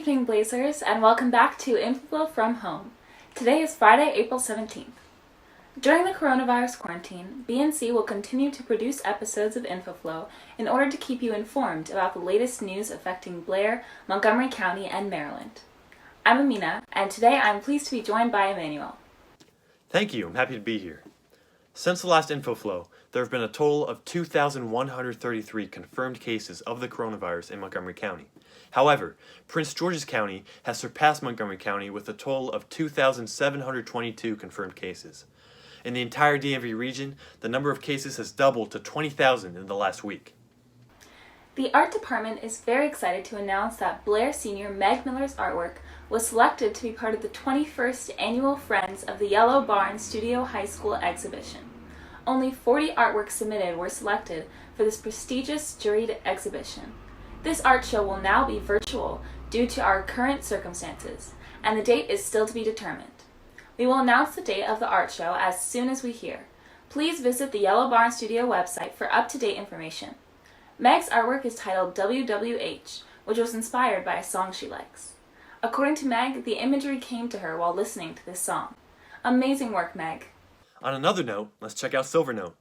evening, Blazers, and welcome back to InfoFlow from home. Today is Friday, April 17th. During the coronavirus quarantine, BNC will continue to produce episodes of InfoFlow in order to keep you informed about the latest news affecting Blair, Montgomery County, and Maryland. I'm Amina, and today I'm pleased to be joined by Emmanuel. Thank you, I'm happy to be here. Since the last InfoFlow, there have been a total of 2,133 confirmed cases of the coronavirus in Montgomery County. However, Prince George's County has surpassed Montgomery County with a total of 2,722 confirmed cases. In the entire DMV region, the number of cases has doubled to 20,000 in the last week. The art department is very excited to announce that Blair senior Meg Miller's artwork was selected to be part of the 21st Annual Friends of the Yellow Barn Studio High School exhibition. Only 40 artworks submitted were selected for this prestigious juried exhibition. This art show will now be virtual due to our current circumstances, and the date is still to be determined. We will announce the date of the art show as soon as we hear. Please visit the Yellow Barn Studio website for up-to-date information. Meg's artwork is titled WWH, which was inspired by a song she likes. According to Meg, the imagery came to her while listening to this song. Amazing work, Meg. On another note, let's check out Silver Note.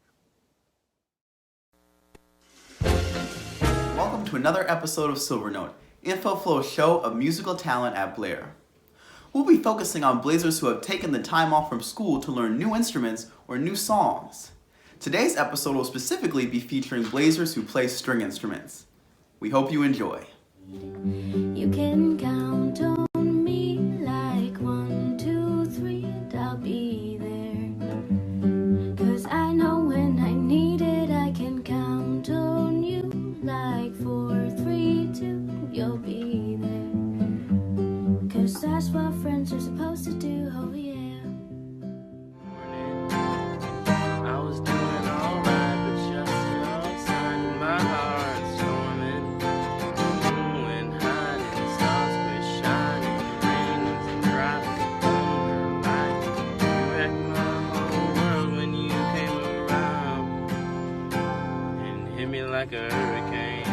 Welcome to another episode of Silver Note, InfoFlow's show of musical talent at Blair. We'll be focusing on Blazers who have taken the time off from school to learn new instruments or new songs. Today's episode will specifically be featuring Blazers who play string instruments. We hope you enjoy. You can count on me like 1, 2, 3, and I'll be there. 'Cause I know when I need it, I can count on you like 4, 3, 2, you'll be there. 'Cause that's what friends are supposed to do, oh yeah. I was doing alright, but just outside of my heart storming. When hiding stars were shining, rings and dropping under light. You wrecked my whole world when you came around and hit me like a hurricane.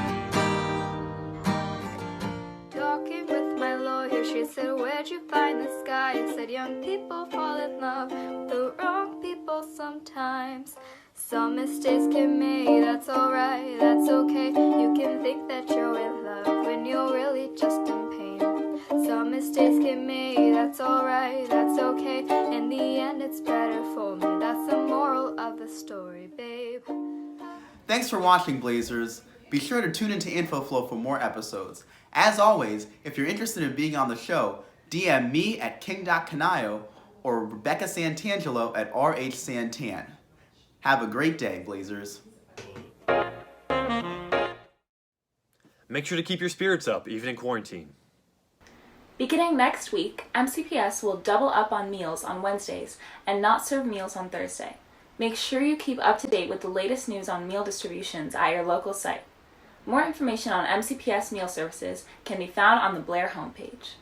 Talking with my lawyer, she said, where'd you find this guy? I said, young people fall in love with the wrong people sometimes. Some mistakes get made, that's alright, that's okay. You can think that you're in love when you're really just in pain. Some mistakes get made, that's alright, that's okay. In the end, it's better for me. That's the moral of the story, babe. Thanks for watching, Blazers. Be sure to tune into InfoFlow for more episodes. As always, if you're interested in being on the show, DM me at king.canayo or Rebecca Santangelo at rhsantan. Have a great day, Blazers. Make sure to keep your spirits up, even in quarantine. Beginning next week, MCPS will double up on meals on Wednesdays and not serve meals on Thursday. Make sure you keep up to date with the latest news on meal distributions at your local site. More information on MCPS meal services can be found on the Blair homepage.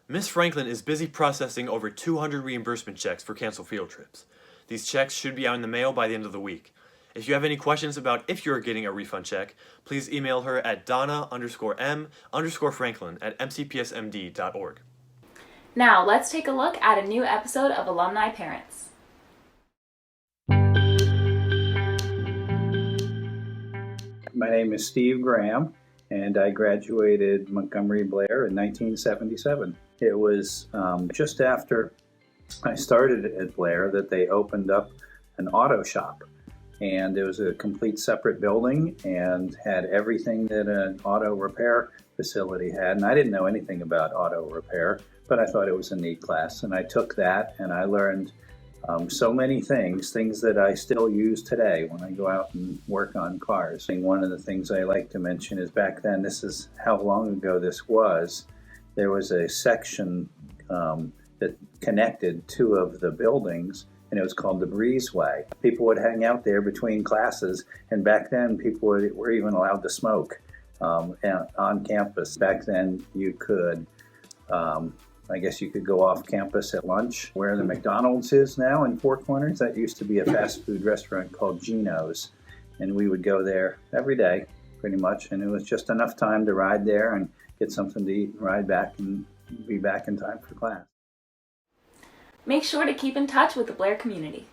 Miss Franklin is busy processing over 200 reimbursement checks for canceled field trips. These checks should be out in the mail by the end of the week. If you have any questions about if you're getting a refund check, please email her at donna_m_franklin@mcpsmd.org. Now, let's take a look at a new episode of Alumni Parents. My name is Steve Graham, and I graduated Montgomery Blair in 1977. It was just after I started at Blair that they opened up an auto shop. And it was a complete separate building and had everything that an auto repair facility had. And I didn't know anything about auto repair, but I thought it was a neat class. And I took that and I learned so many things that I still use today when I go out and work on cars. And one of the things I like to mention is back then, this is how long ago this was, there was a section that connected two of the buildings, and it was called the Breezeway. People would hang out there between classes, and back then people were even allowed to smoke on campus. Back then you could I guess you could go off campus at lunch where the McDonald's is now in Four Corners. That used to be a fast food restaurant called Gino's. And we would go there every day, pretty much. And it was just enough time to ride there and get something to eat, and ride back, and be back in time for class. Make sure to keep in touch with the Blair community.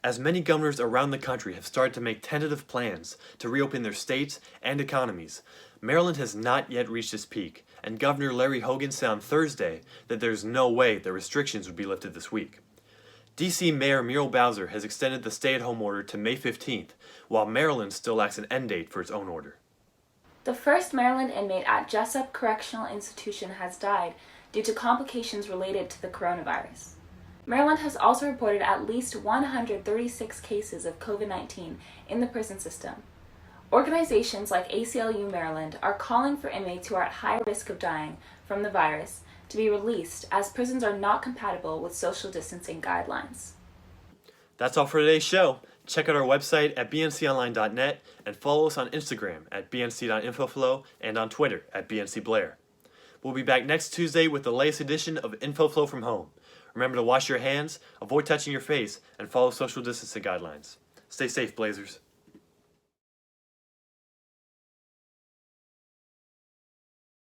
As many governors around the country have started to make tentative plans to reopen their states and economies, Maryland has not yet reached its peak, and Governor Larry Hogan said on Thursday that there's no way the restrictions would be lifted this week. D.C. Mayor Muriel Bowser has extended the stay-at-home order to May 15th, while Maryland still lacks an end date for its own order. The first Maryland inmate at Jessup Correctional Institution has died due to complications related to the coronavirus. Maryland has also reported at least 136 cases of COVID-19 in the prison system. Organizations like ACLU Maryland are calling for inmates who are at high risk of dying from the virus to be released, as prisons are not compatible with social distancing guidelines. That's all for today's show. Check out our website at bnconline.net and follow us on Instagram at bnc.infoflow and on Twitter at bncblair. We'll be back next Tuesday with the latest edition of InfoFlow from home. Remember to wash your hands, avoid touching your face, and follow social distancing guidelines. Stay safe, Blazers.